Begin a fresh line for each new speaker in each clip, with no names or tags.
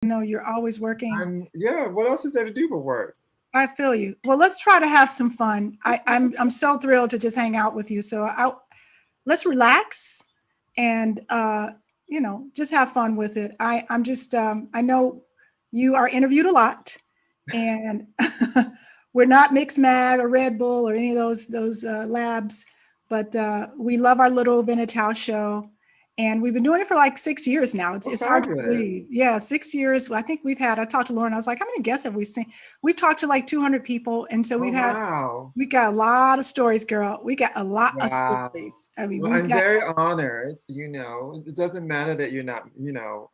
know you're always working.
Yeah, what else is there to do but work?
I feel you. Well, let's try to have some fun. I'm so thrilled to just hang out with you. So let's relax and just have fun with it. I'm just I know you are interviewed a lot, and we're not Mixed Mag or Red Bull or any of those labs, but we love our little vintage house show. And we've been doing it for like 6 years now.
Oh,
It's hard to
fabulous.
believe. Yeah, 6 years. I think I talked to Lauren. I was like, how many guests have we seen? We've talked to like 200 people. And so
Oh, wow.
we got a lot of stories, girl. We got a lot of
Wow.
stories. I mean,
Well,
we've
I'm
got,
very honored. It doesn't matter that you're not,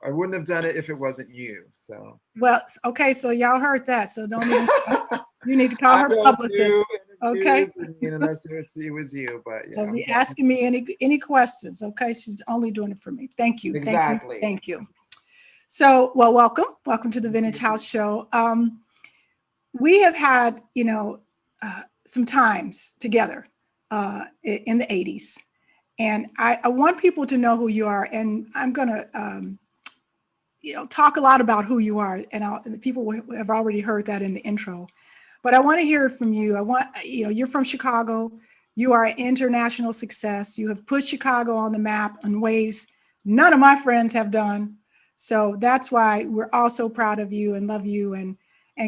I wouldn't have done it if it wasn't you. So
well, okay, so y'all heard that. So don't even, you need to call
I
her
don't
publicist.
do
Okay.
interviews, unless it was you, but yeah,
Don't
I'm
be
glad.
asking me any questions. Okay. She's only doing it for me. Thank you. Thank you.
Exactly.
Thank you. So, well, welcome. Welcome to the
Thank
Vintage
you.
House Show. We have had, some times together in the 80s. And I want people to know who you are. And I'm going to, talk a lot about who you are. And the people have already heard that in the intro. But I want to hear it from you. You're from Chicago. You are an international success. You have put Chicago on the map in ways none of my friends have done. So that's why we're all so proud of you and love you and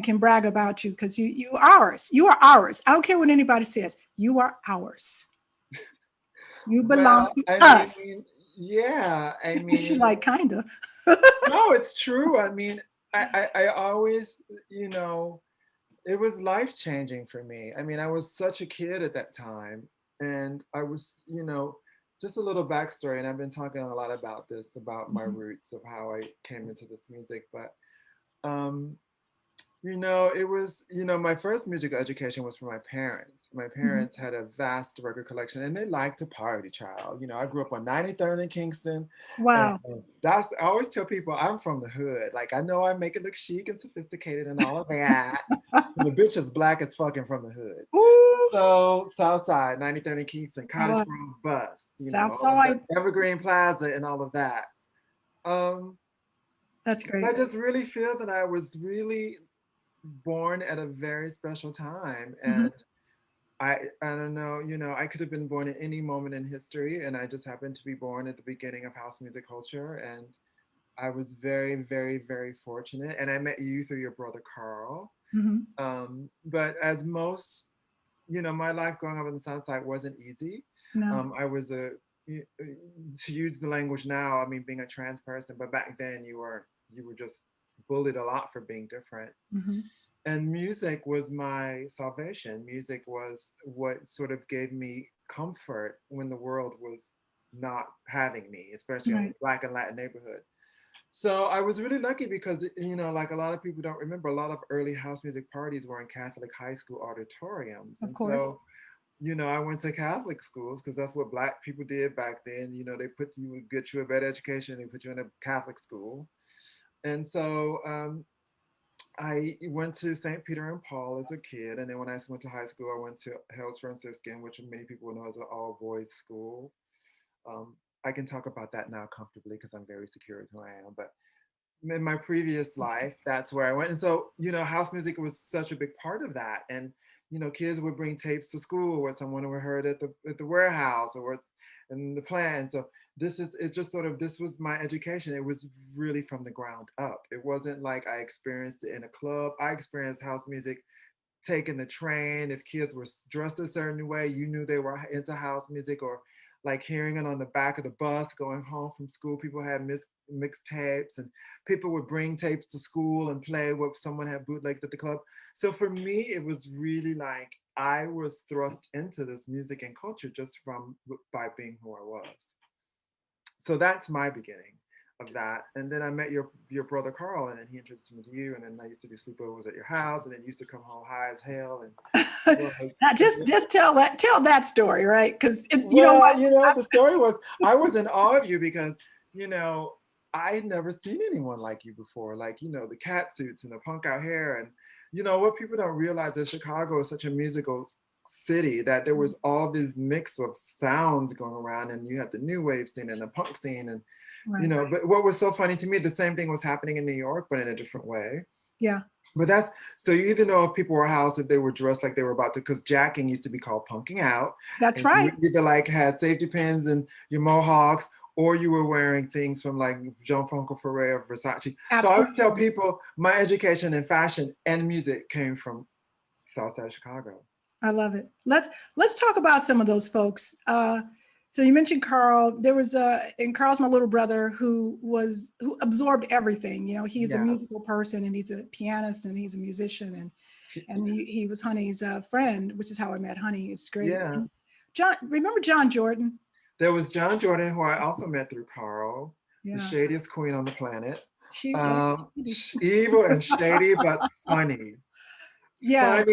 can brag about you because you are ours. You are ours. I don't care what anybody says. You are ours. You belong
Well,
to
I
us.
mean, yeah, I
She's
mean,
like, kinda.
no, it's true. I mean, I always, you know, it was life changing for me. I mean, I was such a kid at that time, and I was, just a little backstory. And I've been talking a lot about this, about my
Mhm,
roots of how I came into this music. But um, it was, my first musical education was from my parents. My
mhm.
parents had a vast record collection and they liked to party, child. I grew up on 93rd in Kingston. And
Wow.
I always tell people I'm from the hood. Like, I know I make it look chic and sophisticated and all of that. And the bitch is black as fucking from the hood.
Ooh,
So, Southside, 93rd in Kingston,
I
Cottage
love
Grove Bus, all of that,
Southside.
Evergreen Plaza and all of that. Um,
That's
I
great.
just really feel that I was really born at a very special time,
Mhm.
and I don't know, I could have been born at any moment in history, and I just happened to be born at the beginning of house music culture. And I was very, very, very fortunate, and I met you through your brother Carl.
Mhm.
But as most, my life growing up in the South Side wasn't easy.
No.
I was to use the language now, I mean, being a trans person, but back then you were just bullied a lot for being different.
Mhm.
And music was my salvation. Music was what sort of gave me comfort when the world was not having me, especially in the
Right.
Black and Latin neighborhood. So I was really lucky because, like a lot of people don't remember, a lot of early house music parties were in Catholic high school auditoriums.
Of
And
course.
so, I went to Catholic schools because that's what Black people did back then. Would get you a better education, they put you in a Catholic school. And so I went to St. Peter and Paul as a kid, and then when I went to high school, I went to Hales Franciscan, which many people know is an all boys school. Um, I can talk about that now comfortably because I'm very secure with who I am. But in my previous
That's good.
life, that's where I went. And so, house music was such a big part of that. And, kids would bring tapes to school where someone would heard at the warehouse or in the plant. So it's just sort of, this was my education. It was really from the ground up. It wasn't like I experienced it in a club. I experienced house music taking the train. If kids were dressed a certain way, you knew they were into house music, or like hearing it on the back of the bus going home from school. People had mixed tapes, and people would bring tapes to school and play what someone had bootlegged at the club. So for me, it was really like I was thrust into this music and culture just from by being who I was. So that's my beginning of that. And then I met your brother Carl, and then he introduced me to you. And then I used to do sleepovers at your house, and then used to come home high as hell. And like,
Now, just tell that story, right? Because you know
well,
what?
the story was I was in awe of you because you know I had never seen anyone like you before. Like the cat suits and the punk out hair, and what people don't realize is Chicago is such a musical city that there was all this mix of sounds going around, and you had the new wave scene and the punk scene, and you
Right.
know, but what was so funny to me, the same thing was happening in New York, but in a different way.
Yeah.
But that's, so you either know if people were house, if they were dressed like they were about to, because jacking used to be called punking out.
That's
And you
right.
either like had safety pins and your mohawks, or you were wearing things from like Gianfranco Ferré or Versace. So I always tell
Absolutely.
people my education in fashion and music came from Southside Chicago.
I love it. Let's talk about some of those folks. So you mentioned Carl. There was and Carl's my little brother who absorbed everything. You know, he's a
Yeah.
musical person and he's a pianist and he's a musician and he was Honey's friend, which is how I met Honey. It's great.
Yeah.
And John, remember John Jordan?
There was John Jordan, who I also met through Carl, the
Yeah,
shadiest queen on the planet.
she.
Evil and shady, but funny.
Yes.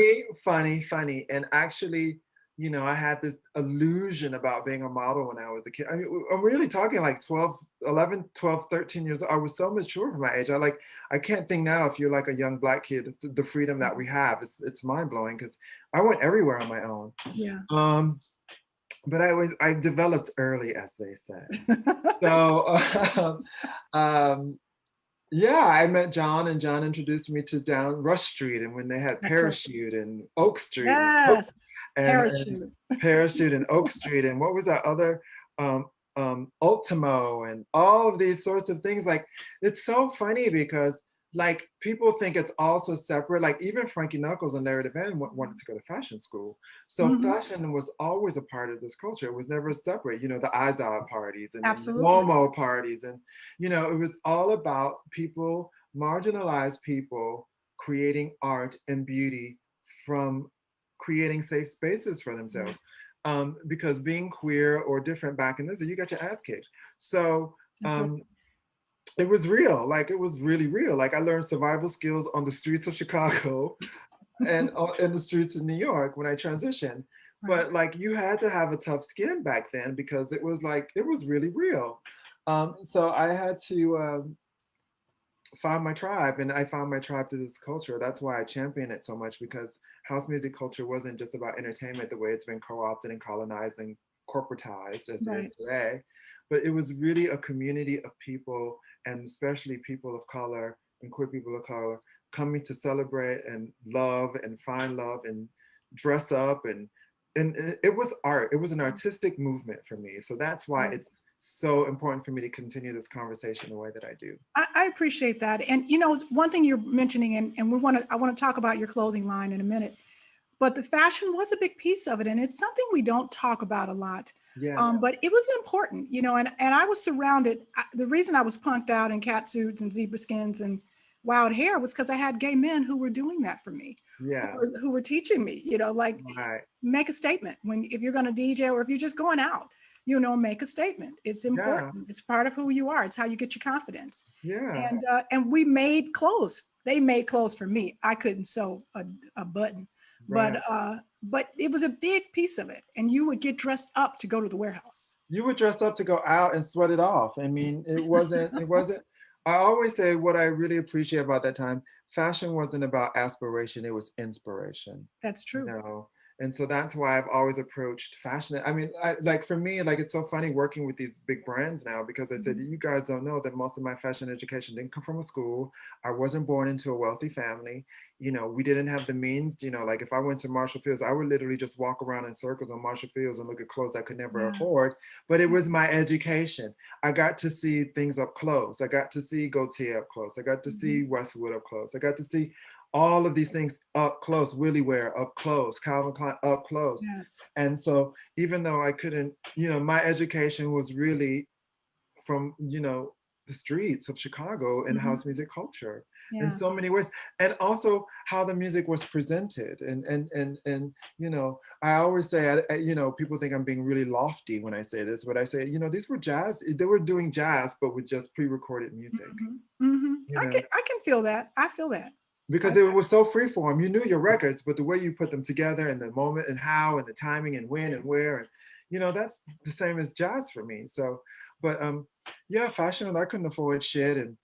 Funny. And actually, you know, I had this illusion about being a model when I was a kid. I mean, I'm really talking like 12, 11, 12, 13 years old. I was so mature for my age. I can't think now if you're like a young Black kid, the freedom that we have, it's mind blowing because I went everywhere on my own.
Yeah.
But I developed early, as they say. So, um, yeah, I met John, and John introduced me to down Rush Street, and when they had
That's right.
Parachute and Oak Street,
Yes.
and
Parachute.
Parachute and Oak Street, and what was that other, um, Ultimo, and all of these sorts of things. Like, it's so funny because like people think it's also separate. Like even Frankie Knuckles and Larry Levan wanted to go to fashion school, so
Hmm.
fashion was always a part of this culture. It was never separate. You know, the Izod parties and then the
Absolutely.
Momo parties, and you know, it was all about people, marginalized people, creating art and beauty from creating safe spaces for
Yeah.
themselves. Because being queer or different back in this, you got your ass kicked. So
That's right.
um, it was real. Like it was really real. Like I learned survival skills on the streets of Chicago and in the streets of New York when I transitioned.
Right.
But like you had to have a tough skin back then because it was like it was really real. So I had to find my tribe, and I found my tribe through this culture. That's why I champion it so much, because house music culture wasn't just about entertainment the way it's been co-opted and colonized and corporatized as it is
Right.
today, but it was really a community of people, and especially people of color and queer people of color, coming to celebrate and love and find love and dress up, and it was art. It was an artistic movement for me. So that's why
Right.
it's so important for me to continue this conversation the way that I do.
I appreciate that. And you know, one thing you're mentioning, and I want to talk about your clothing line in a minute, but the fashion was a big piece of it. And it's something we don't talk about a lot.
Yes.
But it was important, you know, and I was surrounded. The reason I was punked out in cat suits and zebra skins and wild hair was because I had gay men who were doing that for me,
Yeah.
who were teaching me, you know, like
Right.
make a statement when if you're going to DJ or if you're just going out, you know, make a statement. It's
Yeah.
important. It's part of who you are. It's how you get your confidence.
Yeah.
And we made clothes. They made clothes for me. I couldn't sew a button,
Right.
but it was a big piece of it. And you would get dressed up to go to the warehouse.
You would dress up to go out and sweat it off. I mean, it wasn't, I always say what I really appreciate about that time, fashion wasn't about aspiration, it was inspiration.
That's
You
true.
know, and so that's why I've always approached fashion. I mean, like for me, like it's so funny working with these big brands now, because I said,
Mhm.
you guys don't know that most of my fashion education didn't come from a school. I wasn't born into a wealthy family. You know, we didn't have the means. You know, like if I went to Marshall Fields, I would literally just walk around in circles on Marshall Fields and look at clothes I could never
Yeah.
afford. But it was my education. I got to see things up close. I got to see Gaultier up close. I got to see
Mhm.
Westwood up close. I got to see all of these things up close, Willie Wear up close, Calvin Klein up close.
Yes.
And so even though I couldn't, you know, my education was really from, you know, the streets of Chicago and
Mhm.
house music culture in
Yeah.
so many ways. And also how the music was presented. And you know, I always say, you know, people think I'm being really lofty when I say this, but I say, you know, these were jazz, they were doing jazz, but with just pre-recorded music,
Mhm. Mhm.
you know,
I can feel that. I feel that.
because
I,
it was so freeform. You knew your records, but the way you put them together and the moment and how and the timing and when and where, and you know, that's the same as jazz for me. So, but yeah, fashion, and I couldn't afford shit, and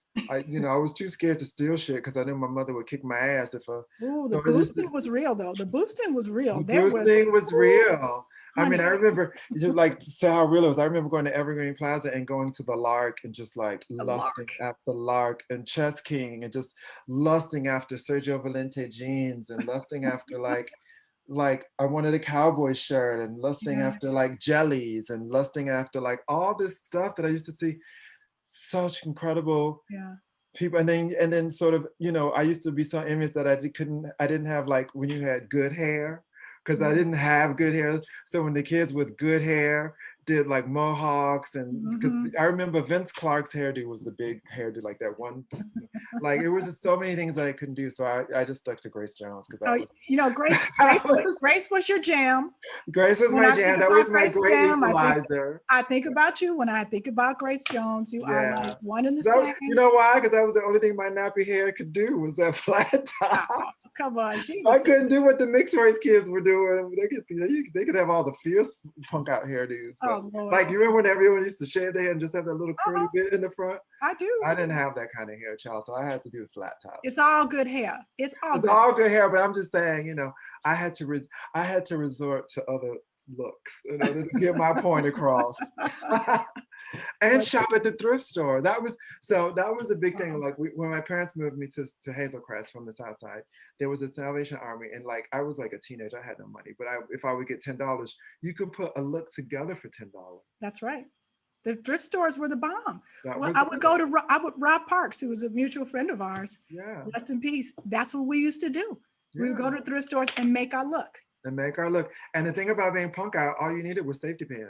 you know, I was too scared to steal shit because I knew my mother would kick my ass if I.
ooh, the
So I just
boosting was real though. The boosting was real.
the
There was
boosting was real. I mean, I
Honey,
remember just like to say how real it was. I remember going to Evergreen Plaza and going to the Lark and just like
the
lusting
lark.
after Lark and Chess King and just lusting after Sergio Valente jeans and lusting after like I wanted a cowboy shirt and lusting
Yeah,
after like jellies and lusting after like all this stuff that I used to see such incredible
yeah.
people. And then sort of, I used to be so envious that I didn't have like when you had good hair, because I
Mm.
didn't have good hair. So when the kids with good hair did like mohawks, and because
Hmm.
I remember Vince Clark's hairdo was the big hairdo, like that one, like it was just so many things that I couldn't do. So I just stuck to Grace Jones because
Oh,
that was,
Grace, Grace was your jam.
Grace was
When
my
I think
jam. That
about
was my
Grace
great
Jam,
equalizer.
I think about you. When I think about Grace Jones, you are
Yeah.
like one and the
That,
same.
you know why? Because that was the only thing my nappy hair could do was that flat
Oh,
top.
come on, she
I
was so.
couldn't do what the mixed race kids were doing. They could have all the fierce punk out hairdos, but
Oh Lord.
like you remember when everyone used to shave their hair and just have that little curly
Uh-huh,
bit in the front?
I do.
I didn't have that kind of hair, child, so I had to do flat tops.
It's all good hair. It's all
It's
good.
all good hair, but I'm just saying, I had to resort to other looks in order to get my point across. And
But
shop at the thrift store. That was a big thing.
um,
Like when my parents moved me to Hazel Crest from the South Side, there was a Salvation Army, and like I was like a teenager, I had no money, but if I would get $10, you could put a look together for $10.
that's right. The thrift stores were the bomb.
That
Well,
was it.
I would Rob Parks, who was a mutual friend of ours,
Yeah,
rest in peace. That's what we used to do. We would
yeah,
go to thrift stores and make our look.
and make our look. And the thing about being punk out, all you needed was safety pins.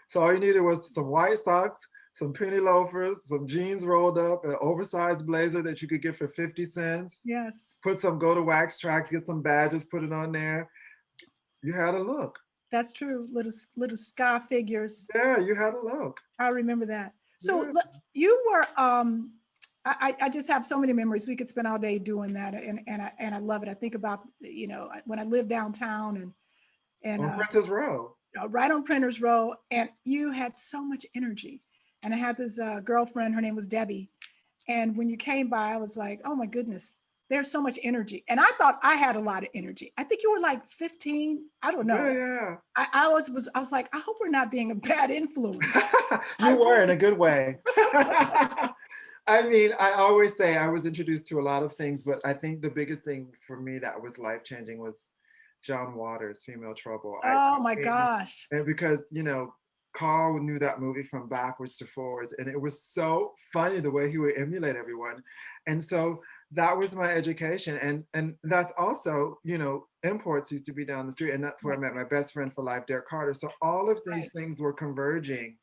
So all you needed was some white socks, some penny loafers, some jeans rolled up, an oversized blazer that you could get for 50 cents.
Yes,
Put some go to wax tracks, get some badges, put it on there. You had a look.
that's true. Little sky figures.
Yeah, you had a look.
I remember that. So
Yeah.
you were I just have so many memories. We could spend all day doing that, and I love it. I think about when I lived downtown and
On Princess Row.
right on Printers Row, and you had so much energy. And I had this girlfriend. Her name was Debbie, and when you came by, I was like, oh my goodness, there's so much energy. And I thought I had a lot of energy. I think you were like 15. I don't
Yeah,
know.
yeah.
I was like, I hope we're not being a bad influence. I
You were in a
really,
good way. I mean, I always say I was introduced to a lot of things, but I think the biggest thing for me that was life changing was John Waters' Female Trouble.
oh my
Mean,
gosh.
and because Carl knew that movie from backwards to forwards, and it was so funny the way he would emulate everyone, and so that was my education, and that's also Imports used to be down the street, and that's where I
Right,
met my best friend for life, Derek Carter. So all of these
right.
things were converging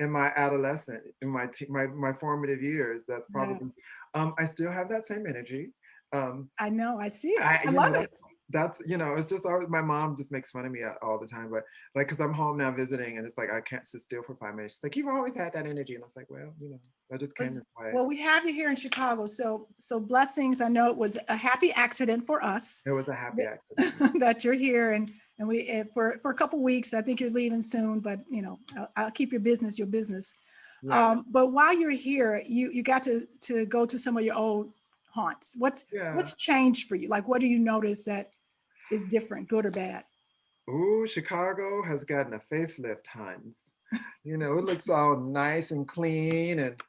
in my adolescent, in my formative years. That's
Yeah,
probably I still have that same energy. Um,
I know. I see it.
I,
I
you know,
love
that,
it.
that's, it's just always, my mom just makes fun of me all the time, but like, cause I'm home now visiting and it's like, I can't sit still for 5 minutes. She's like, you've always had that energy. And I was like, well, I just came this way.
Well, we have you here in Chicago, so blessings. I know it was a happy accident for us
It was a happy
that,
accident.
that you're here, and we for a couple weeks. I think you're leaving soon, but I'll keep your business your business.
Yeah.
But while you're here, you got to go to some of your old haunts.
Yeah.
What's changed for you? Like, what do you notice that is different, good or bad?
Ooh, Chicago has gotten a facelift, Hans. It looks all nice and clean, and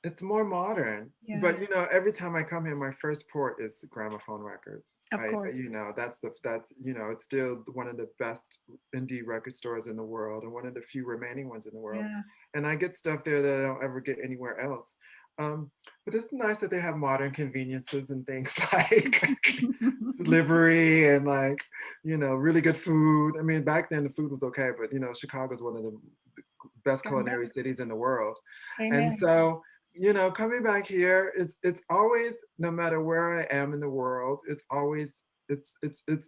it's more modern.
Yeah,
But every time I come here, my first port is gramophone records.
of course.
It's still one of the best indie record stores in the world and one of the few remaining ones in the world.
Yeah,
And I get stuff there that I don't ever get anywhere else. But it's nice that they have modern conveniences and things like delivery and like, really good food. I mean, back then the food was okay, but Chicago's one of the best culinary
amen,
cities in the world. And
amen.
so, coming back here, it's always, no matter where I am in the world, it's always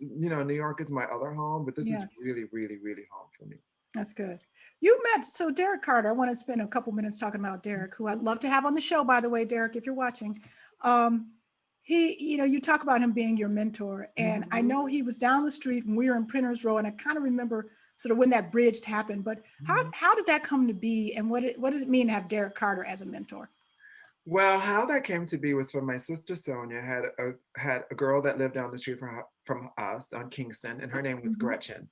New York is my other home, but this is
Yes.
really, really, really home for me.
That's good. You met, so Derek Carter, I want to spend a couple minutes talking about Derek, who I'd love to have on the show, by the way, Derek, if you're watching. Um, you talk about him being your mentor, and I
Mhm,
know he was down the street when we were in Printers Row, and I kind of remember sort of when that bridge happened, but
mhm.
how did that come to be, and what does it mean to have Derek Carter as a mentor?
Well, how that came to be was from my sister Sonia had a girl that lived down the street from us on Kingston, and her name was
Hmm.
Gretchen.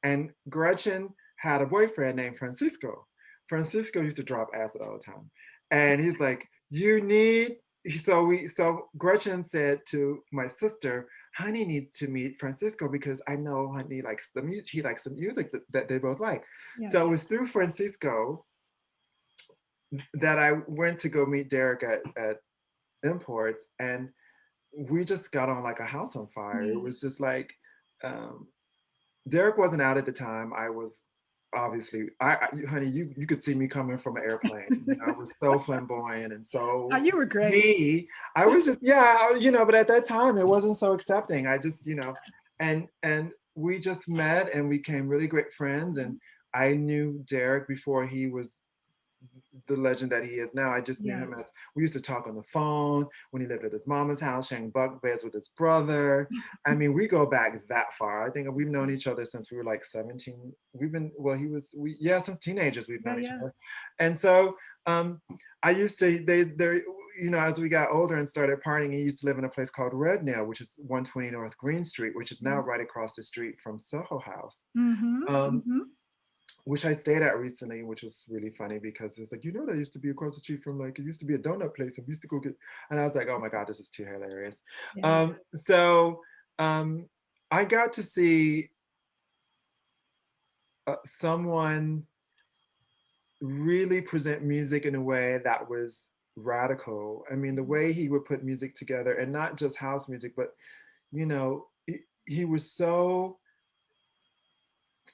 And Gretchen had a boyfriend named Francisco. Francisco used to drop acid all the time, and he's like, "You need." So Gretchen said to my sister, "Honey needs to meet Francisco because I know Honey likes the music. He likes the music that they both like." So it
Yes.
was through Francisco that I went to go meet Derek at Imports, and we just got on like a house on fire. It
Yeah.
was just like um, Derek wasn't out at the time. I was obviously, honey, you could see me coming from an airplane. You know, I was so flamboyant and
Oh,
so
you were great.
me. I was just, yeah, but at that time it wasn't so accepting. I just, and we just met and we became really great friends. And I knew Derek before he was the legend that he is now. I just knew him
Yes.
as we used to talk on the phone when he lived at his mama's house, sharing bunk beds with his brother. I mean, we go back that far. I think we've known each other since we were like 17. We've been, well, yeah, since teenagers we've
Yeah,
known each
yeah.
other. And so I used to, as we got older and started partying, he used to live in a place called Red Nail, which is 120 North Green Street, which is now right across the street from Soho House.
Mm-hmm.
Um,
Mm-hmm.
which I stayed at recently, which was really funny because it's like, that used to be across the street from like, it used to be a donut place. And we used to go get, and I was like, oh my God, this is too hilarious.
Yeah.
So I got to see someone really present music in a way that was radical. I mean, the way he would put music together and not just house music, but, he was so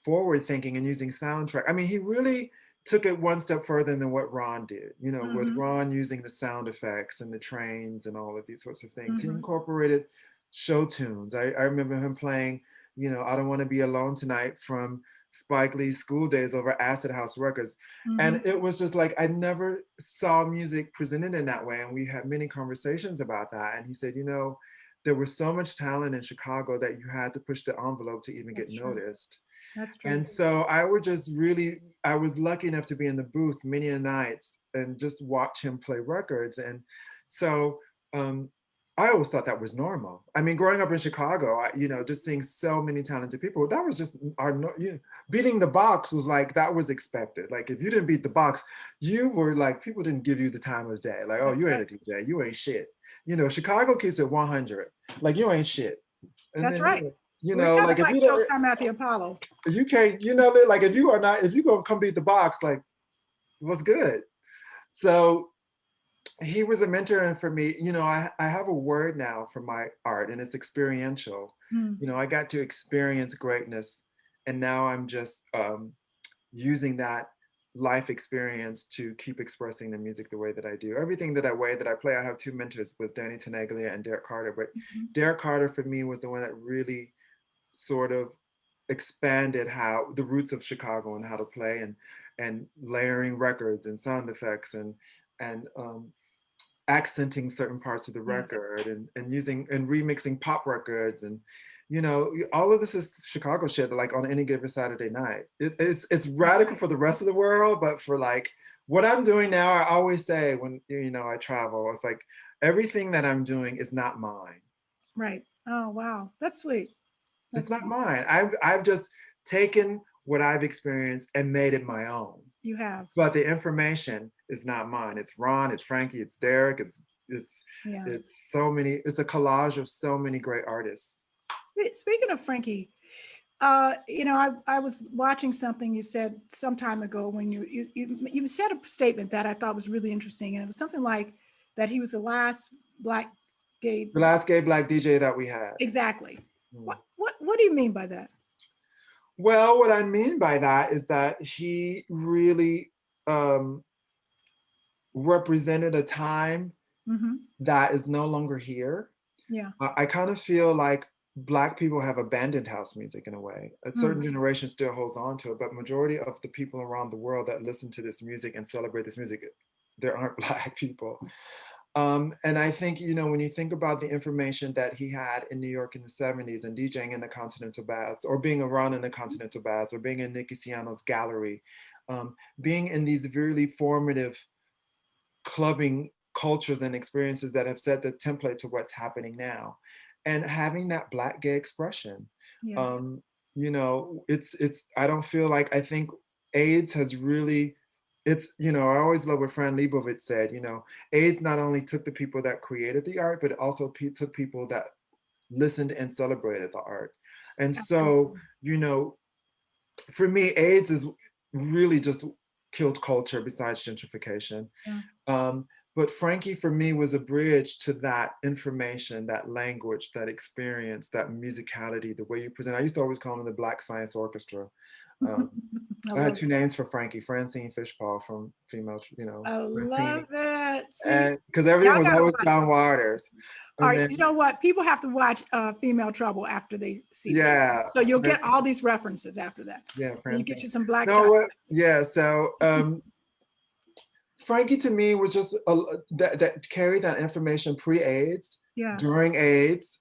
forward thinking and using soundtrack. I mean, he really took it one step further than what Ron did, with
Mm-hmm.
Ron using the sound effects and the trains and all of these sorts of things. He
Mm-hmm.
incorporated show tunes. I remember him playing, I Don't Want to Be Alone Tonight from Spike Lee's School Days over Acid House Records.
Mm-hmm.
And it was just like, I never saw music presented in that way. And we had many conversations about that. And he said, there was so much talent in Chicago that you had to push the envelope to even get
That's true.
noticed.
That's true.
And so I was lucky enough to be in the booth many a nights and just watch him play records. And so um, I always thought that was normal. I mean, growing up in Chicago, just seeing so many talented people, that was just beating the box was like, that was expected. Like if you didn't beat the box, you were like, people didn't give you the time of day. Like, oh,
That's
you ain't
right.
a DJ, you ain't shit. Chicago keeps it 100. Like you ain't shit. And
That's
then,
right. We're kind of
like if
like
you don't,
Showtime at the Apollo.
you can't, like if you gonna come beat the box, like what's good? So he was a mentor, and for me, I have a word now for my art, and it's experiential.
Mm.
I got to experience greatness, and now I'm just using that life experience to keep expressing the music the way that I do. Everything that I play, I have two mentors with Danny Tenaglia and Derek Carter, but
Mhm.
Derek Carter for me was the one that really sort of expanded how the roots of Chicago and how to play and layering records and sound effects and accenting certain parts of the
Yes.
record and using and remixing pop records and all of this is Chicago shit like on any given Saturday night. It's radical for the rest of the world, but for like what I'm doing now, I always say when I travel, it's like everything that I'm doing is not mine.
Right. Oh, wow. That's sweet.
It's
That's
not
sweet.
mine. I've just taken what I've experienced and made it my own.
You have.
But the information is not mine. It's Ron, it's Frankie, it's Derek, it's
Yeah.
it's so many, it's a collage of so many great artists.
Speaking of Frankie, I was watching something you said some time ago when you said a statement that I thought was really interesting, and it was something like that he was the last black gay.
The last gay black DJ that we had.
Exactly.
Hmm.
What do you mean by that?
Well, what I mean by that is that he really um, represented a time
Mm-hmm.
that is no longer here.
Yeah.
I kind of feel like Black people have abandoned house music in a way. A certain
Mm.
generation still holds on to it, but majority of the people around the world that listen to this music and celebrate this music, there aren't Black people. And I think, when you think about the information that he had in New York in the 70s and DJing in the Continental Baths or being around in the Continental Baths or being in Nicky Siano's gallery, being in these really formative clubbing cultures and experiences that have set the template to what's happening now. And having that Black gay expression,
Yes.
um, you know, I don't feel like, I think AIDS has really, it's, you know, I always love what Fran Lebowitz said, you know, AIDS not only took the people that created the art, but it also took people that listened and celebrated the art. And so,
Absolutely.
you know, for me, AIDS is really just killed culture besides gentrification.
Yeah.
Um, but Frankie for me was a bridge to that information, that language, that experience, that musicality, the way you present. I used to always call him the Black Science Orchestra. Um,
I
I had
love
two
it.
names for Frankie: Francine Fishpaw from female, you know,
I love
Francine,
it. See,
and because everything
y'all
was
gotta
always
watch.
John Waters,
All
and
right,
then
you know what? People have to watch Female Trouble after they see this.
yeah,
So you'll get all these references after that.
yeah,
And you get
Francine.
you some black
No,
chocolate.
what? Yeah, so Frankie to me was just that carried that information pre-AIDS,
Yes.
during AIDS,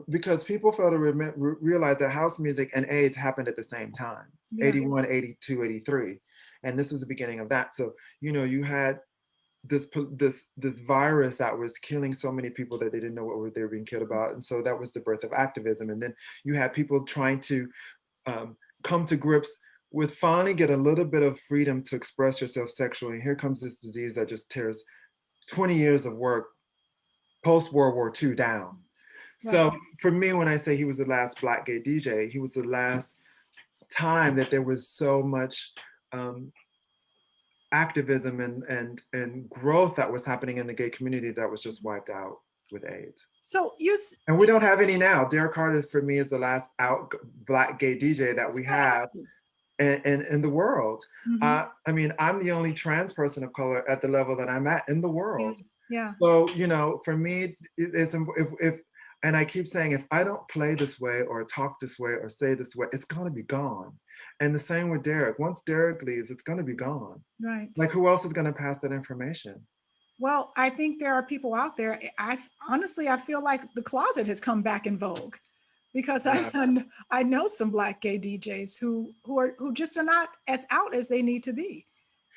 because people fail to realize that house music and AIDS happened at the same time,
Yes.
81, 82, 83. And this was the beginning of that. So, you know, you had this virus that was killing so many people that they didn't know what they were being killed about. And so that was the birth of activism. And then you had people trying to come to grips with finally get a little bit of freedom to express yourself sexually. And here comes this disease that just tears 20 years of work post World War II down.
Right.
So for me, when I say he was the last Black gay DJ, he was the last time that there was so much activism and growth that was happening in the gay community that was just wiped out with AIDS.
So you
And we don't have any now. Derek Carter for me is the last out Black gay DJ that we
so I have
have
to.
in the world.
Hmm.
I mean, I'm the only trans person of color at the level that I'm at in the
Yeah.
world.
Yeah.
So, you know, for me, it's if and I keep saying, if I don't play this way or talk this way or say this way, it's gonna be gone. And the same with Derek. Once Derek leaves, it's gonna be gone.
Right.
Like, who else is gonna pass that information?
Well, I think there are people out there. I honestly, I feel like the closet has come back in vogue because
Yeah,
I know some black gay DJs who just are not as out as they need to be,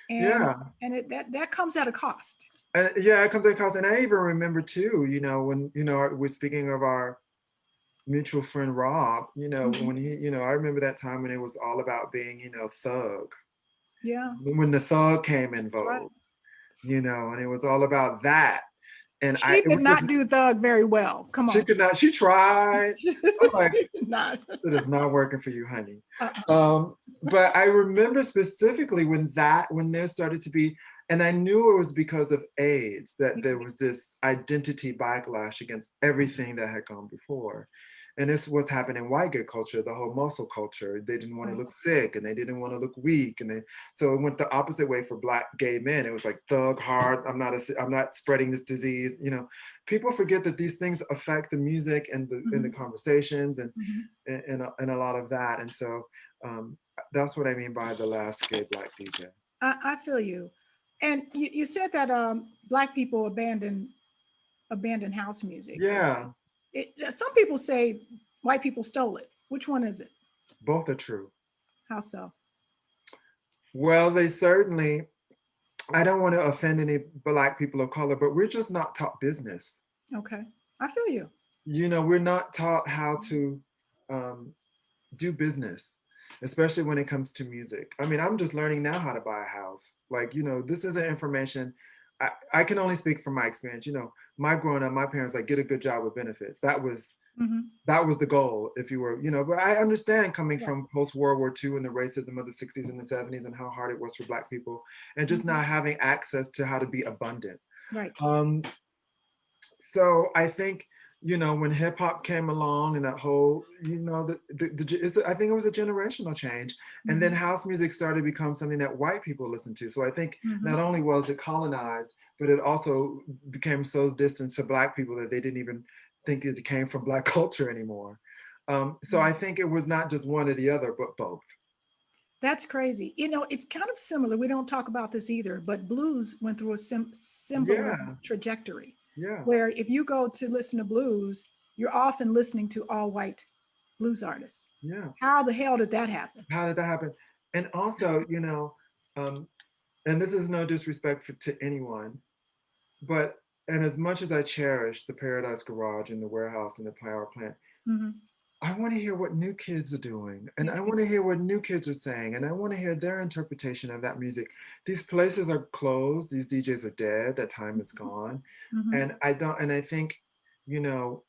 and
yeah.
that comes at a cost.
Yeah, it comes at cost. And I even remember too, you know, when, you know, we're speaking of our mutual friend Rob, you know,
Mhm.
when he, you know, I remember that time when it was all about being, you know, thug.
Yeah,
When the thug came in
that's right.
vogue, you know, and it was all about that. And
She
it
did
was
not
just,
do Thug very well. Come
she
on.
could not, she tried. I'm like,
She did not.
it is not working for you, honey.
Uh-uh.
But I remember specifically when there started to be, and I knew it was because of AIDS that there
Yes.
was this identity backlash against everything that had gone before. And this was happening in white gay culture, the whole muscle culture. They didn't want to
Right.
look sick and they didn't want to look weak. So it went the opposite way for Black gay men. It was like thug hard. I'm not spreading this disease. You know, people forget that these things affect the music and the
Mhm.
conversations
Mhm.
and a lot of that. And so that's what I mean by the last gay Black DJ.
I feel you. And you said that black people abandon house music.
Yeah,
Some people say white people stole it. Which one is it?
both are true.
How so?
Well, they certainly, I don't want to offend any Black people of color, but we're just not taught business.
Okay, I feel you.
You know, we're not taught how to um, do business, especially when it comes to music. I mean, I'm just learning now how to buy a house. Like, you know, this isn't information. I can only speak from my experience. You know, my growing up, my parents like get a good job with benefits.
Hmm.
That was the goal if you were, you know, but I understand coming
Right.
from post World War II and the racism of the 60s and the 70s and how hard it was for Black people and just
Hmm.
not having access to how to be abundant.
Right.
Um, so I think, you know, when hip hop came along and that whole, you know, I think it was a generational change. And then
Hmm.
house music started to become something that white people listen to. So I think not
Hmm.
only was it colonized, but it also became so distant to Black people that they didn't even think it came from Black culture anymore. So I think it was not just one or the other, but both.
That's crazy. It's kind of similar. We don't talk about this either, but blues went through a similar
Yeah,
trajectory
yeah,
where if you go to listen to blues, you're often listening to all white blues artists.
yeah.
How the hell did that happen?
How did that happen? And also, you know, and this is no disrespect to anyone, but and as much as I cherish the Paradise Garage and the warehouse and the power plant,
Hmm.
I want to hear what new kids are doing, and
Me
I
too.
want to hear what new kids are saying, and I want to hear their interpretation of that music. These places are closed, these DJs are dead, that time is gone.
Hmm.
And I think, you know,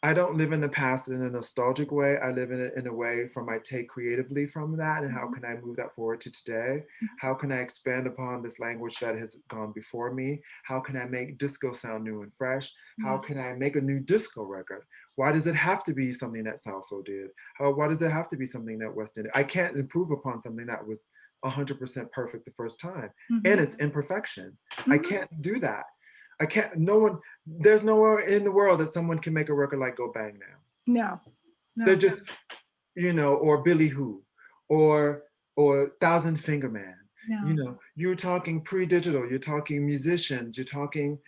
I don't live in the past in a nostalgic way. I live in it in a way from I take creatively from that and how
Hmm.
can I move that forward to today? How can I expand upon this language that has gone before me? How can I make disco sound new and fresh? How
Yes.
can I make a new disco record? Why does it have to be something that Salso did? Why does it have to be something that West did? I can't improve upon something that was 100% perfect the first time and
Hmm.
its imperfection. I
Hmm.
can't do that. I can't, no one, there's nowhere in the world that someone can make a record like Go Bang Now.
No,
They're
no,
just, you know, or Billy Who, or Thousand Finger Man. You
no.
know, you're talking pre-digital, you're talking musicians, you're talking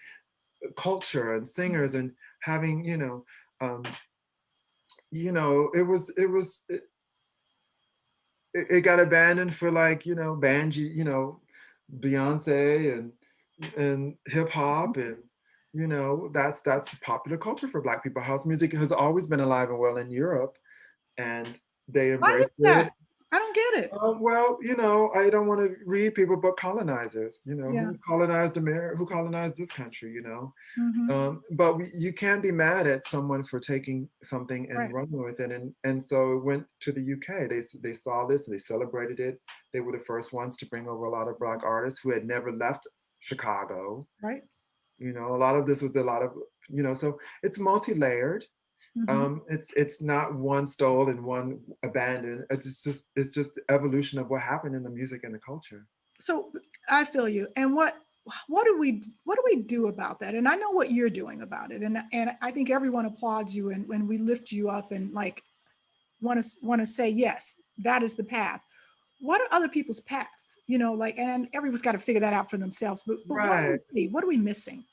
culture and singers and having, um, it got abandoned for like, Banji, Beyonce and hip hop and that's popular culture for Black people. House music has always been alive and well in Europe, and they
Why is
embraced it.
that? I don't get it.
Well, I don't want to read people, but colonizers,
Yeah.
who colonized America, who colonized this country,
Hmm.
but you can't be mad at someone for taking something and
Right.
running with it. And so it went to the UK. They saw this, they celebrated it. They were the first ones to bring over a lot of Black artists who had never left Chicago.
Right.
A lot of this was a lot of, so it's multi-layered.
Hmm.
It's not one stole and one abandoned. It's just the evolution of what happened in the music and the culture.
So I feel you. And what do we do about that? And I know what you're doing about it. And I think everyone applauds you and when we lift you up and like want to say yes, that is the path. What are other people's paths? Like, and everyone's got to figure that out for themselves. But what do we
Right.
see? What are we missing?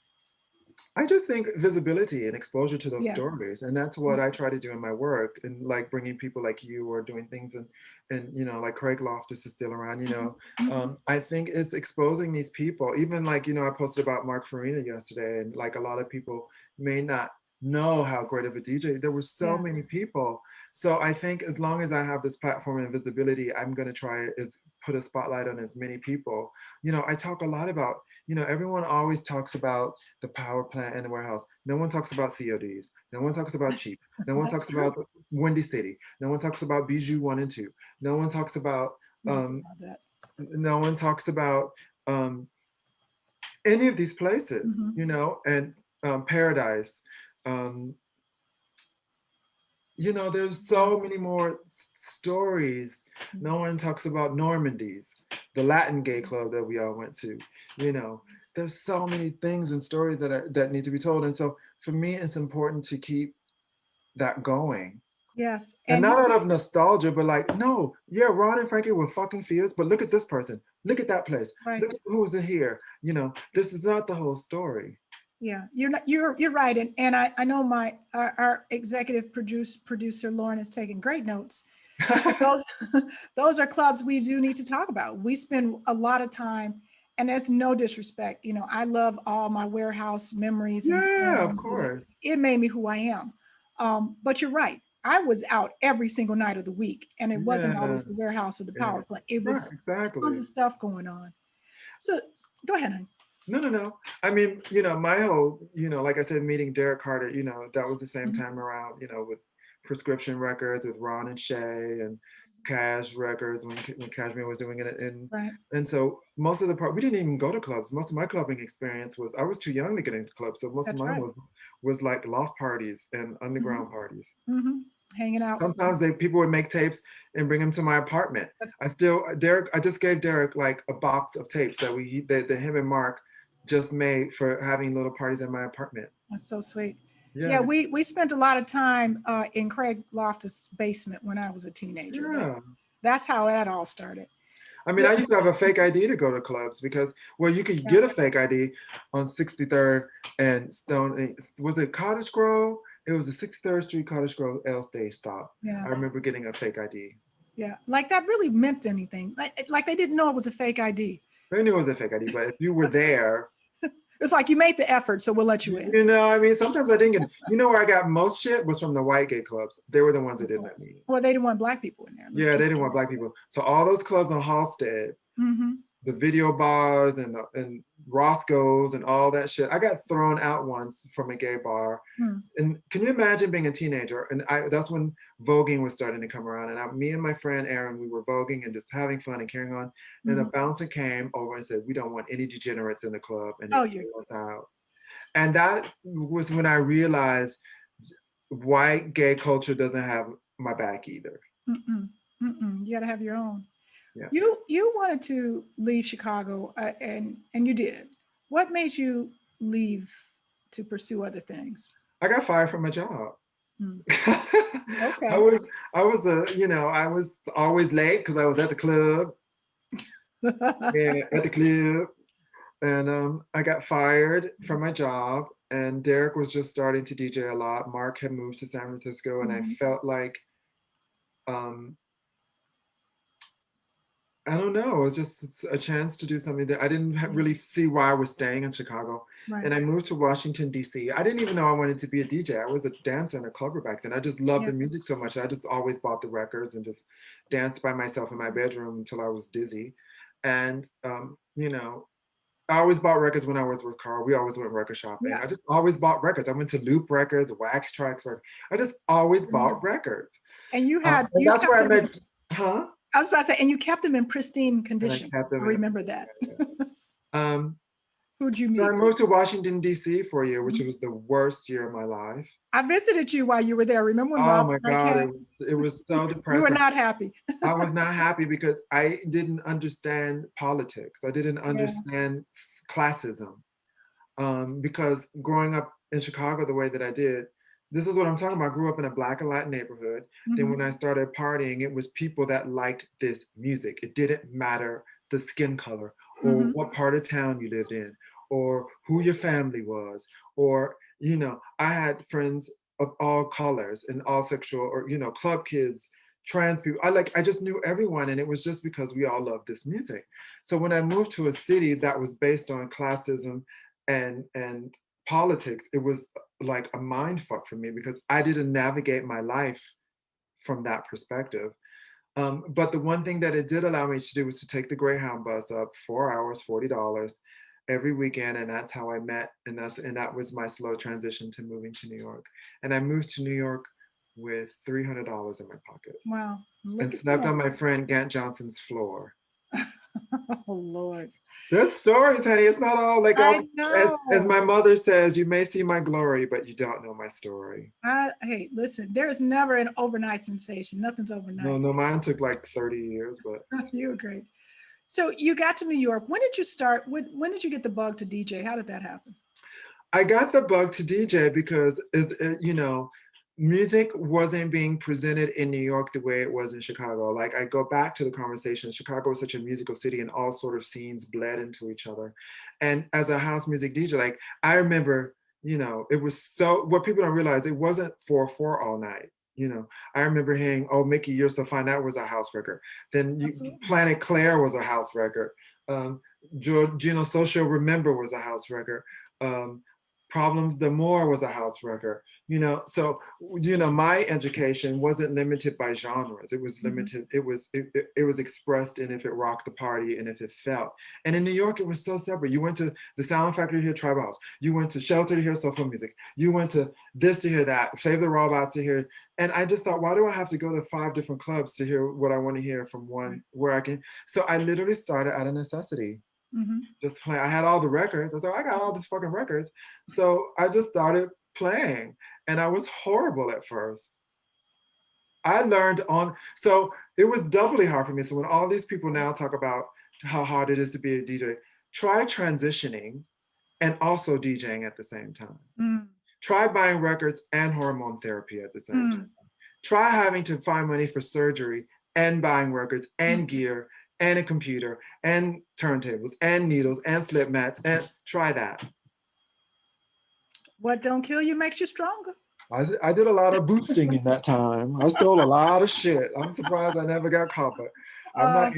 I just think visibility and exposure to those
Yeah.
stories, and that's what I try to do in my work, and like bringing people like you or doing things, and like Craig Loftus is still around.
Hmm.
I think it's exposing these people. Even like I posted about Mark Farina yesterday, and like a lot of people may not know how great of a DJ. There were so
Yeah.
many people. So I think as long as I have this platform and visibility, I'm going to try is put a spotlight on as many people. I talk a lot about. Everyone always talks about the power plant and the warehouse. No one talks about CODs. No one talks about cheats. No one
That's
talks
true.
about Windy City. No one talks about Bijou 1 and 2. No one talks about
We just
um,
about that.
no one talks about um, any of these places,
Hmm.
and Paradise. Um, there's
Yeah.
so many more stories. No one talks about Normandy's, the Latin gay club that we all went to. You know, there's so many things and stories that need to be told. And so for me, it's important to keep that going.
Yes.
And
And
not out of nostalgia, but like, no, yeah, Ron and Frankie were fucking fierce, but look at this person. Look at that place. Look
right.
at who was in here. This is not the whole story.
Yeah, you're not, you're right. And I know our executive producer Lauren is taking great notes. Those those are clubs we do need to talk about. We spend a lot of time, and there's no disrespect. I love all my warehouse memories and
Yeah, of
films.
course.
It made me who I am. But you're right. I was out every single night of the week, and it wasn't
Yeah,
always the warehouse or the
yeah.
power plant. It
Right,
was tons
exactly.
of stuff going on. So go ahead, honey.
No, no, no. I mean, my whole, like I said, meeting Derek Carter, that was the same
Mhm.
time around, with Prescription Records, with Ron and Shay, and Cash Records when Cashmere was doing it,
Right.
and so most of the part we didn't even go to clubs. Most of my clubbing experience was I was too young to get into clubs, so most of
That's
mine
right.
was like loft parties and
Hmm.
underground parties.
Hmm. Hanging out.
Sometimes people would make tapes and bring them to my apartment.
That's
I just gave Derek like a box of tapes that him and Mark just made for having little parties in my apartment.
that's so sweet. Yeah,
Yeah,
we spent a lot of time in Craig Loftus' basement when I was a teenager.
yeah.
That's how that all started.
I mean,
Yeah,
I used to have a fake ID to go to clubs because, well, you could
yeah,
get a fake ID on 63rd and Stone. Was it Cottage Grove? It was the 63rd Street Cottage Grove L stage stop.
yeah,
I remember getting a fake ID.
yeah. Like that really meant anything. Like they didn't know it was a fake ID.
They knew it was a fake ID, but if you were there,
It's like you made the effort, so we'll let you in.
You know, I mean, sometimes I didn't get. You know where I got most shit was from the white gay clubs. They were the ones that didn't let me in.
Well, they didn't want black people in there.
Yeah, they didn't want black people. So all those clubs on Halstead, the video bars and Roscoe's and all that shit. I got thrown out once from a gay bar. And can you imagine being a teenager? And that's when voguing was starting to come around. And me and my friend Aaron, we were voguing and just having fun and carrying on. And a bouncer came over and said, "We don't want any degenerates in the club," and they threw us out. And that was when I realized white gay culture doesn't have my back either.
You got to have your own.
Yeah.
You wanted to leave Chicago, and you did. What made you leave to pursue other things?
I got fired from my job.
Okay.
I was I was always late because I was at the club. And I got fired from my job, and Derek was just starting to DJ a lot. Mark had moved to San Francisco, and I felt like I don't know. It was just a chance to do something that I didn't really see why I was staying in Chicago. Right. And I moved to Washington, D.C. I didn't even know I wanted to be a DJ. I was a dancer and a clubber back then. I just loved the music so much. I just always bought the records and just danced by myself in my bedroom until I was dizzy. And, I always bought records when I was with Carl. We always went record shopping. I just always bought records. I went to Loop Records, Wax Tracks. I just always bought records.
And you had...
and that's where I met... Huh?
I was about to say, and you kept them in pristine condition. I remember that. Who'd you meet?
So I moved to Washington, D.C. for a year, which was the worst year of my life.
I visited you while you were there. Remember when
Rob? Oh my God, it was so depressing.
You were not happy.
I was not happy because I didn't understand politics. I didn't understand classism. Because growing up in Chicago the way that I did, this is what I'm talking about. I grew up in a Black and Latin neighborhood. Then when I started partying, it was people that liked this music. It didn't matter the skin color or what part of town you lived in or who your family was. Or, I had friends of all colors and all sexual or, club kids, trans people. I just knew everyone. And it was just because we all loved this music. So when I moved to a city that was based on classism and politics, it was like a mind fuck for me because I didn't navigate my life from that perspective. But the one thing that it did allow me to do was to take the Greyhound bus up 4 hours, $40 every weekend. And that's how I met. And that was my slow transition to moving to New York. And I moved to New York with $300 in my pocket.
Wow.
And slept on my friend Gant Johnson's floor.
Oh Lord.
There's stories, honey. It's not all like as my mother says, you may see my glory, but you don't know my story.
Hey, listen, there is never an overnight sensation. Nothing's overnight.
No, mine took like 30 years, but
you were great. So you got to New York. When did you start? When did you get the bug to DJ? How did that happen?
I got the bug to DJ because music wasn't being presented in New York the way it was in Chicago. Like I go back to the conversation, Chicago was such a musical city and all sort of scenes bled into each other. And as a house music DJ, like I remember, it was so, what people don't realize, it wasn't 4/4 all night. I remember hearing, "Oh, Mickey, You're So Fine," that was a house record. Then Planet Claire was a house record. Gino Social Remember was a house record. Problems d'Amour was a house record, so my education wasn't limited by genres. It was limited. It was expressed in if it rocked the party and if it felt. And in New York, it was so separate. You went to the Sound Factory to hear Tribal House. You went to Shelter to hear soulful music. You went to this to hear that. Save the Robot to hear. And I just thought, why do I have to go to 5 different clubs to hear what I want to hear from one where I can? So I literally started out of necessity. Just playing. I had all the records. I said, I got all these fucking records. So I just started playing. And I was horrible at first. I learned so it was doubly hard for me. So when all these people now talk about how hard it is to be a DJ, try transitioning and also DJing at the same time. Try buying records and hormone therapy at the same time. Try having to find money for surgery and buying records and gear and a computer and turntables and needles and slip mats, and try that.
What don't kill you makes you stronger.
I did a lot of boosting in that time. I stole a lot of shit. I'm surprised I never got caught, but I'm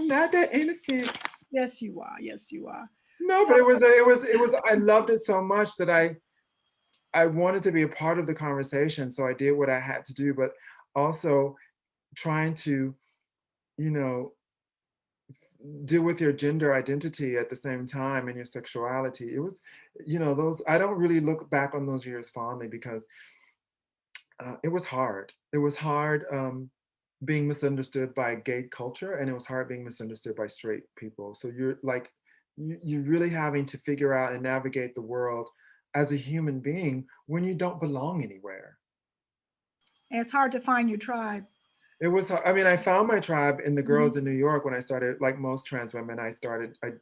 not that innocent.
Yes, you are. Yes, you are.
No,
So
but it was, I loved it so much that I wanted to be a part of the conversation. So I did what I had to do, but also trying to, you know, deal with your gender identity at the same time and your sexuality. It was, you know, those, I don't really look back on those years fondly because it was hard. It was hard being misunderstood by gay culture, and it was hard being misunderstood by straight people. So you're like, you're really having to figure out and navigate the world as a human being when you don't belong anywhere.
it's hard to find your tribe.
It was, I mean, I found my tribe in the
Mhm,
girls in New York when I started, like most trans women, I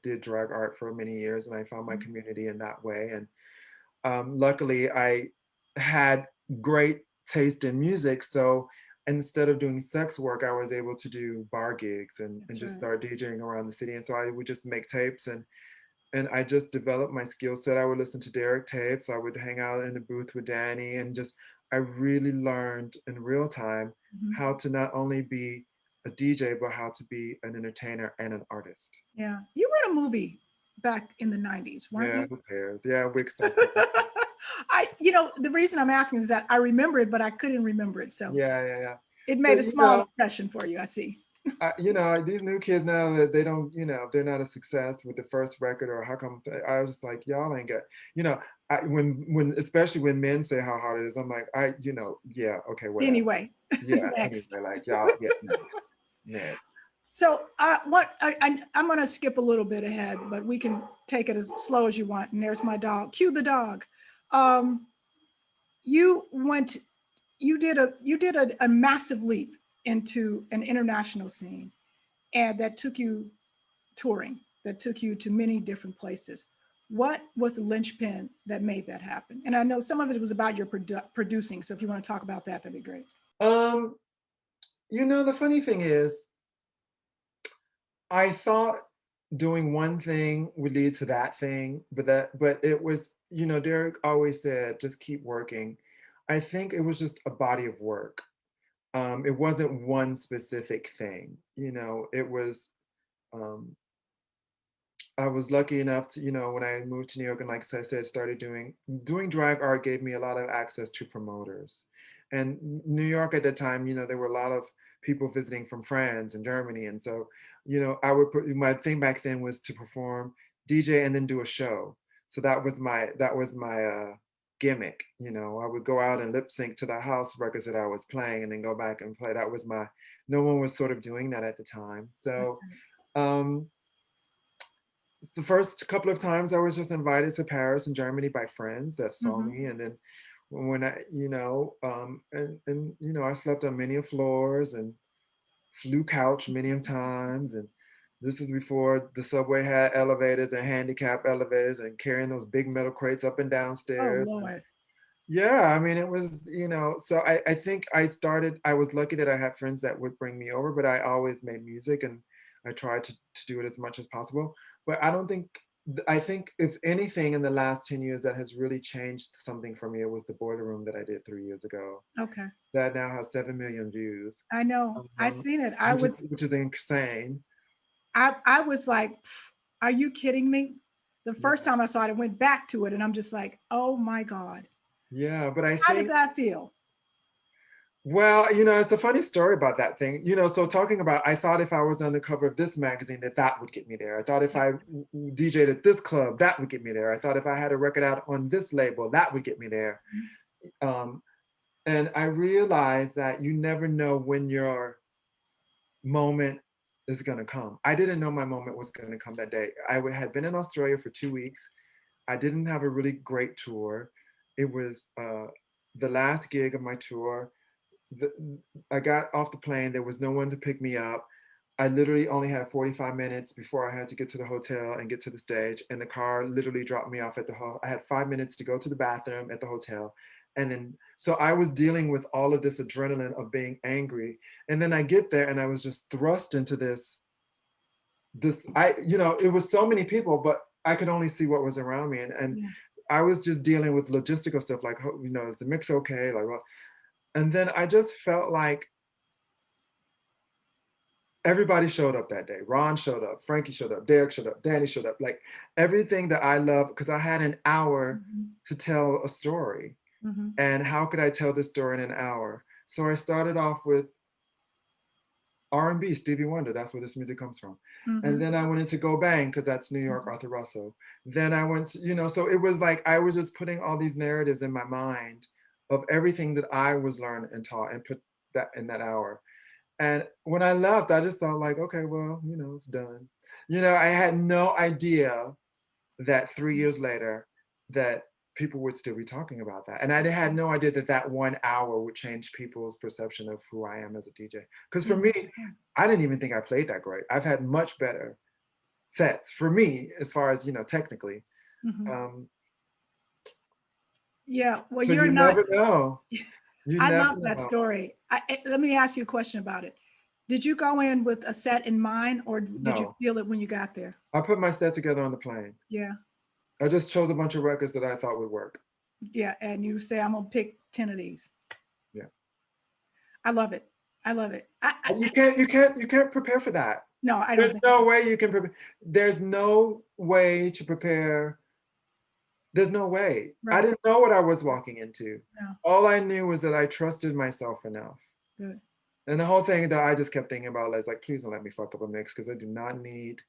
did drag art for many years and I found my
mhm.
community in that way. And luckily, I had great taste in music. So instead of doing sex work, I was able to do bar gigs and
That's
just
right.
start DJing around the city. And so I would just make tapes and I just developed my skill set. I would listen to Derek tapes. I would hang out in the booth with Danny and just, I really learned in real time
Mhm.
how to not only be a DJ, but how to be an entertainer and an artist.
Yeah. You were in a movie back in the 90s, weren't
Yeah,
you?
who cares? Yeah, Wixstar.
The reason I'm asking is that I remember it, but I couldn't remember it. So
Yeah, yeah, yeah.
it made
But
a
you
small
know,
impression for you, I see.
you know, these new kids now that they don't, you know, they're not a success with the first record or how come I was just like, y'all ain't got, you know, when especially when men say how hard it is, I'm like, you know, yeah, okay, whatever.
Anyway,
Yeah,
next.
anyway, like y'all, yeah, next.
So I'm going to skip a little bit ahead, but we can take it as slow as you want. And there's my dog. Cue the dog. Um, you went, you did a massive leap into an international scene, and that took you touring, that took you to many different places. What was the linchpin that made that happen? And I know some of it was about your producing. So if you want to talk about that, that'd be great.
Um, you know, the funny thing is, I thought doing one thing would lead to that thing, but it was, you know, Derek always said, just keep working. I think it was just a body of work. It wasn't one specific thing, you know, it was, um, I was lucky enough to, you know, when I moved to New York and like I said, started doing drag art gave me a lot of access to promoters. And New York at that time, you know, there were a lot of people visiting from France and Germany. And so, you know, I would put my thing back then was to perform, DJ, and then do a show. So that was my gimmick. You know, I would go out and lip sync to the house records that I was playing and then go back and play. That was my, no one was sort of doing that at the time.
That's
So
right.
um the first couple of times I was just invited to Paris and Germany by friends that saw
Mm-hmm.
me. And then when I, you know, and you know, I slept on many floors and flew couch many times. And this is before the subway had elevators and handicap elevators and carrying those big metal crates up and
Oh,
downstairs. And
Lord.
yeah, I mean, it was, you know, so I think I was lucky that I had friends that would bring me over, but I always made music and I tried to do it as much as possible. But I think if anything in the last 10 years that has really changed something for me, it was the Boiler Room that I did 3 years ago.
Okay.
That now has 7 million views,
I know. I
um,
seen it.
which is insane.
I was like, "Pff, are you kidding me?" The
Yeah.
first time I saw it, I went back to it and I'm just like, oh my God.
Yeah, but I
How did
think,
that feel?
well, you know, it's a funny story about that thing. You know, so talking about, I thought if I was on the cover of this magazine, that would get me there. I thought if
Yeah.
I DJ'd at this club, that would get me there. I thought if I had a record out on this label, that would get me there. Um, and I realized that you never know when your moment is going to come. I didn't know my moment was going to come that day. Had been in Australia for 2 weeks. I didn't have a really great tour. It was the last gig of my tour. the, I got off the plane. There was no one to pick me up. I literally only had 45 minutes before I had to get to the hotel and get to the stage. And the car literally dropped me off at I had 5 minutes to go to the bathroom at the hotel. And then, so I was dealing with all of this adrenaline of being angry. And then I get there and I was just thrust into you know, it was so many people, but I could only see what was around me. And
Yeah.
I was just dealing with logistical stuff like, you know, is the mix okay? Like, well, and then I just felt like everybody showed up that day. Ron showed up, Frankie showed up, Derek showed up, Danny showed up. Like everything that I love, because I had an hour
Mhm.
to tell a story.
Mhm.
And how could I tell this story in an hour? So I started off with R&B, Stevie Wonder. That's where this music comes from. And
Mhm.
then I went into Go Bang because that's New York, Arthur Russell. Then I went to, so it was like I was just putting all these narratives in my mind of everything that I was learned and taught and put that in that hour. And when I left, I just thought like, okay, well, it's done. I had no idea that 3 years later that people would still be talking about that. And I had no idea that that 1 hour would change people's perception of who I am as a DJ. Because for
Mhm.
me, I didn't even think I played that great. I've had much better sets for me, as far as, technically.
Mhm.
Um,
Yeah. Well,
so
you're
you
not.
never know. You
I
never
love that
know.
story. Let me ask you a question about it. Did you go in with a set in mind, or did you
No.
feel it when you got there?
I put my set together on the plane.
Yeah.
I just chose a bunch of records that I thought would work.
Yeah. And you say, I'm gonna pick 10 of these.
Yeah.
I love it. I love it.
And you can't prepare for that.
No, I don't
There's
think
no
so.
way you can prepare. There's no way to prepare. There's no way. I
Right.
didn't know what I was walking into.
No.
All I knew was that I trusted myself enough.
Good.
And the whole thing that I just kept thinking about is like, please don't let me fuck up a mix because I do not need,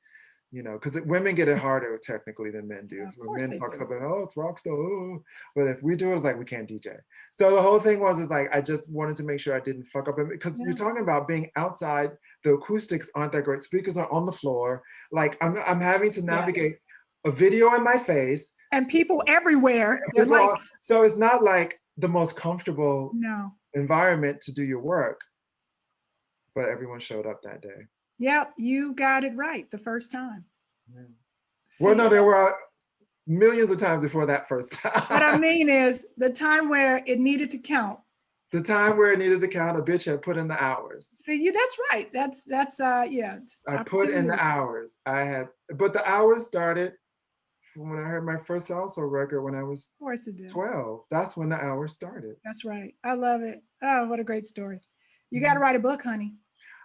because women get it harder technically than men do.
Yeah, of
When
course
men
they
fucks
do.
up, and oh, it's rock star. Oh. But if we do it, it's like we can't DJ. So the whole thing was is like I just wanted to make sure I didn't fuck up because you're
Yeah.
talking about being outside. The acoustics aren't that great. Speakers are on the floor. Like I'm having to
Yeah.
navigate a video in my face.
And people everywhere, they're
People
like,
are, so it's not like the most comfortable
no.
environment to do your work, but everyone showed up that day.
Yep, you got it right the first time.
Yeah. Well,
See,
no, there were millions of times before that first
what I
time.
mean is the time where it needed to count.
The time where it needed to count, a bitch had put in the hours.
See, you that's right. That's yeah, it's
I put in the
opportunity.
hours. But the hours started from when I heard my first salsa record when I was
Of course it did.
12. That's when the hours started.
That's right. I love it. Oh, what a great story. You got to
Mhm.
write a book, honey.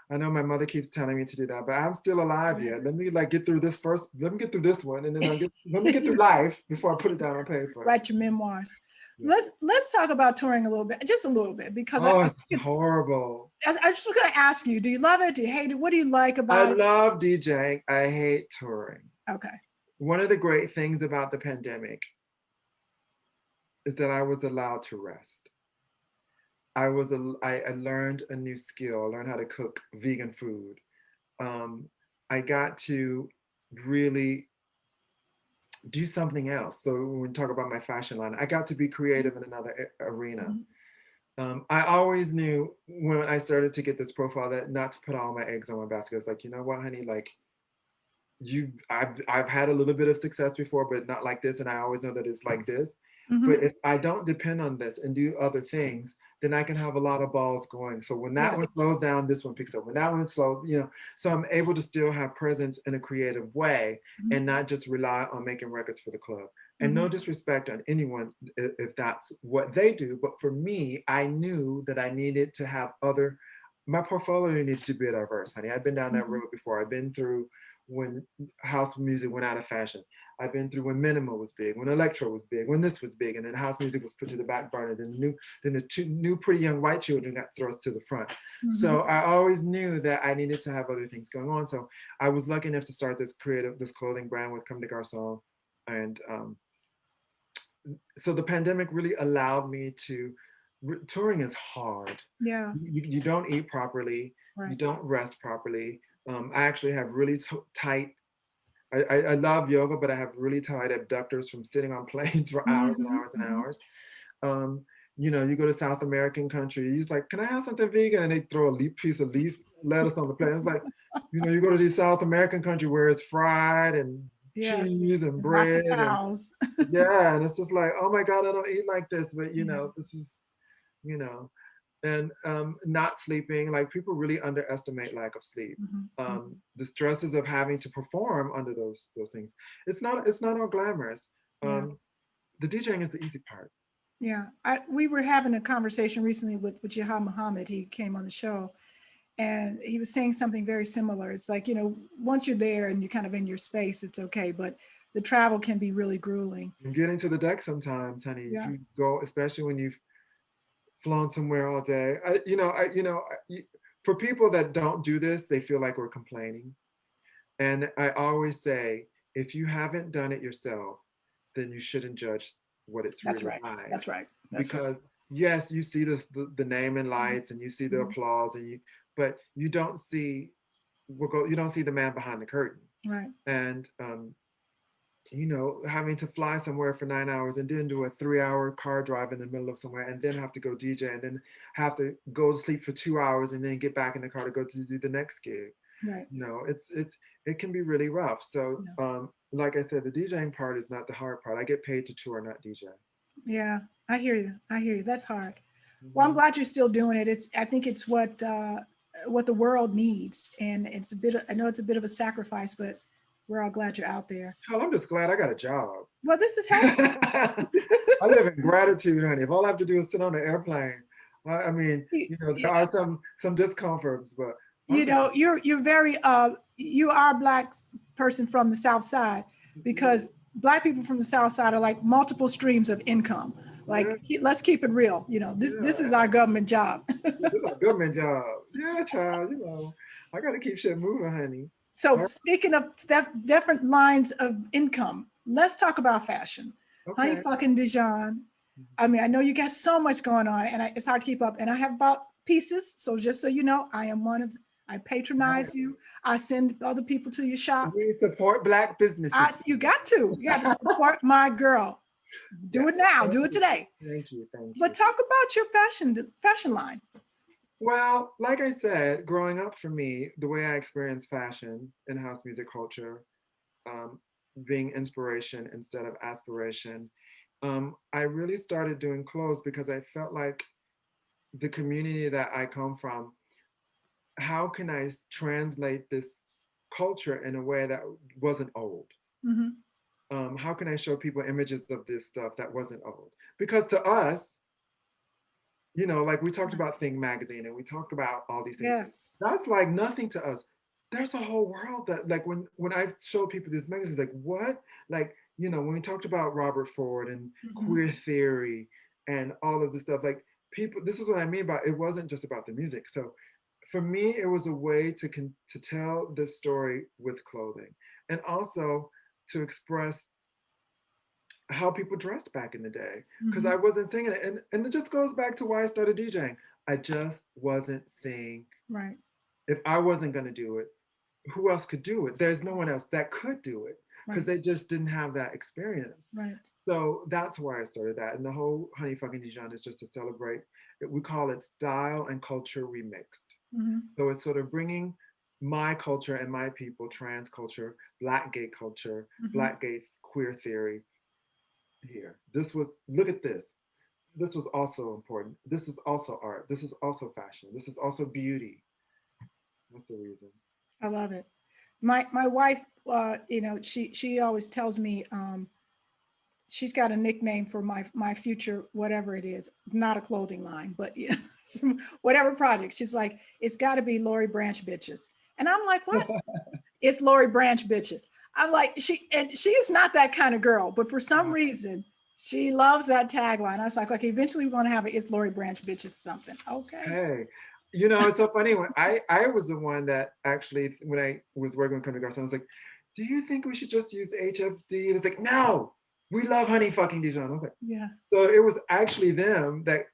I know my mother keeps telling me to do that, but I'm still alive
Yeah.
yet. Let me like get through this first. Let me get through this one, and then let me get through life before I put it down on paper.
Write your memoirs.
Yeah.
Let's talk about touring a little bit, just a little bit, because I
Oh,
think
it's
it's.
horrible.
I just was going to ask you: do you love it? Do you hate it? What do you like
I
about it?
love DJing. I hate touring.
Okay.
One of the great things about the pandemic is that I was allowed to rest. I learned a new skill. I learned how to cook vegan food. Um, I got to really do something else. So when we talk about my fashion line, I got to be creative in another arena.
Mhm.
I always knew when I started to get this profile that not to put all my eggs on one basket. It's like, you know what, honey, like I've had a little bit of success before, but not like this. And I always know that it's like this. But
Mhm.
if I don't depend on this and do other things, then I can have a lot of balls going. So when that one
Yes.
slows down, this one picks up. When that one slows, so I'm able to still have presence in a creative way
Mhm.
and not just rely on making records for the club. And no
Mhm.
disrespect on anyone if that's what they do. But for me, I knew that I needed to have my portfolio needs to be diverse, honey. I've been down that
Mhm.
road before. I've been through when house music went out of fashion. I've been through when minimal was big, when electro was big, when this was big, and then house music was put to the back burner. Then the two new pretty young white children got thrust to the front.
Mhm.
So I always knew that I needed to have other things going on. So I was lucky enough to start this clothing brand with Comme des Garçons, and so the pandemic really allowed me to. Touring is hard.
Yeah.
You don't eat properly. You
Right.
don't rest properly. I actually have really tight. I love yoga, but I have really tight abductors from sitting on planes for hours and
Mhm.
hours and
Mhm.
hours. Um, you go to South American country, you're like, can I have something vegan? And they throw a piece of leaf lettuce on the plate. It's like, you go to these South American country where it's fried and
Yes.
cheese and
And lots of
bread and
cows.
yeah, and it's just like, oh my God, I don't eat like this, but
Yeah.
this is, you know, and not sleeping. Like people really underestimate lack of sleep.
Mhm. Mhm.
The stresses of having to perform under those things. It's not all glamorous.
Yeah.
The DJing is the easy part.
Yeah. We were having a conversation recently with Jihad Muhammad. He came on the show, and he was saying something very similar. It's like, once you're there and you're kind of in your space, it's okay, but the travel can be really grueling.
And getting to the deck sometimes, honey, if
Yeah,
you go, especially when you've flown somewhere all day. For people that don't do this, they feel like we're complaining. And I always say, if you haven't done it yourself, then you shouldn't judge what it's
that's
really
right.
like.
That's right. That's right.
Because yes, you see the name and lights and you see the
Mhm.
applause but you don't see you don't see the man behind the curtain.
Right.
And having to fly somewhere for 9 hours and then do a 3-hour car drive in the middle of somewhere and then have to go DJ and then have to go to sleep for 2 hours and then get back in the car to go to do the next gig.
Right.
It can be really rough. So
Yeah.
like I said, the DJing part is not the hard part. I get paid to tour, not DJ.
Yeah. I hear you. I hear you. That's hard. Well, I'm
Mhm.
glad you're still doing it. I think it's what the world needs, and I know it's a bit of a sacrifice, but we're all glad you're out there.
Hell, I'm just glad I got a job.
Well, this is helpful.
I live in gratitude, honey. If all I have to do is sit on an airplane, I mean,
You,
there are some discomforts, but I'm
you
just
know, you're very you are a black person from the South Side, because Black people from the South Side are like multiple streams of income.
yeah,
Like, let's keep it real. This is
yeah.
our government job.
This is a government job. Yeah, child. I got to keep shit moving, honey.
So
All
speaking of different lines of income, let's talk about fashion.
right,
Honey
okay.
fucking Dijon. I mean, I know you got so much going on, and it's hard to keep up. And I have bought pieces, so just so you know, I
All right.
patronize you. I send other people to your shop.
We support Black businesses.
You got to support my girl.
Yeah.
Do it now.
Thank
Do it
you.
today.
Thank you. Thank
But
you.
talk about your fashion line.
Well, like I said, growing up for me, the way I experienced fashion in house music culture, um, being inspiration instead of aspiration, I really started doing clothes because I felt like the community that I come from, how can I translate this culture in a way that wasn't old?
Mm-hmm.
How can I show people images of this stuff that wasn't old? Because to us, like we talked about Thing Magazine and we talked about all these things.
Yes.
That's like nothing to us. There's a whole world that, like, when I show people these magazines, like, what? Like, when we talked about Robert Ford and
Mm-hmm.
queer theory and all of this stuff, like, people, this is what I mean by it wasn't just about the music. So for me, it was a way to tell this story with clothing and also to express how people dressed back in the day because
Mm-hmm.
I wasn't seeing it. And it just goes back to why I started DJing. I just wasn't seeing,
Right.
if I wasn't going to do it, who else could do it? There's no one else that could do it because
Right.
they just didn't have that experience.
Right.
So that's why I started that. And the whole Honey Fucking Dijon is just to celebrate, we call it style and culture remixed.
Mm-hmm.
So it's sort of bringing my culture and my people, trans culture, Black gay culture,
Mm-hmm.
Black gay queer theory, here. Look at this. This was also important. This is also art. This is also fashion. This is also beauty. That's the reason.
I love it. My wife, she always tells me, she's got a nickname for my future, whatever it is, not a clothing line, but whatever project. She's like, it's got to be Lori Branch bitches, and I'm like, what? It's Lori Branch bitches. I'm like, she is not that kind of girl, but for some reason she loves that tagline. I was like, okay, eventually we're gonna have it. It's Lori Branch bitches something. Okay.
Hey, it's so funny when I was the one that actually, when I was working with Country Girls, I was like, do you think we should just use HFD? And it's like, no, we love Honey Fucking Dijon. I was like,
Yeah,
so it was actually them that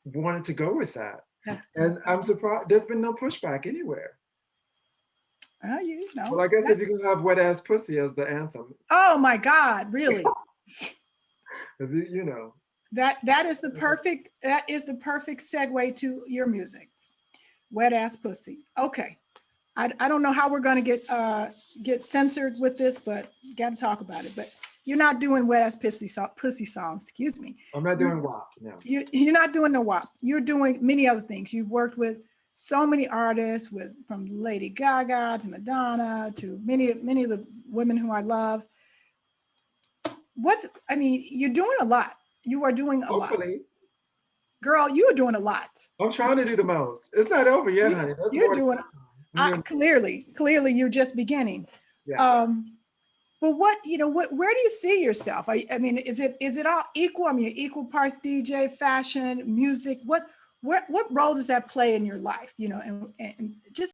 wanted to go with that.
that's
And I'm surprised there's been no pushback anywhere.
oh,
Well, I guess if you can have Wet Ass Pussy as the anthem,
oh my God, really?
if you.
That is the perfect segue to your music. Wet ass pussy. Okay. I don't know how we're going to get censored with this, but got to talk about it. But you're not doing wet ass pussy songs. Excuse me.
I'm not doing WAP, no.
You're not doing the WAP. You're doing many other things. You've worked with so many artists, from Lady Gaga to Madonna to many of the women who I love. You're doing a lot. You are doing a lot.
Hopefully.
girl, you are doing a lot.
I'm trying to do the most. It's not over yet,
You,
honey. There's
you're
more to
doing,
come. I'm doing,
clearly you're just beginning.
yeah.
Um, but what, where do you see yourself? I mean, is it all equal? I mean, equal parts DJ, fashion, music. What role does that play in your life? And just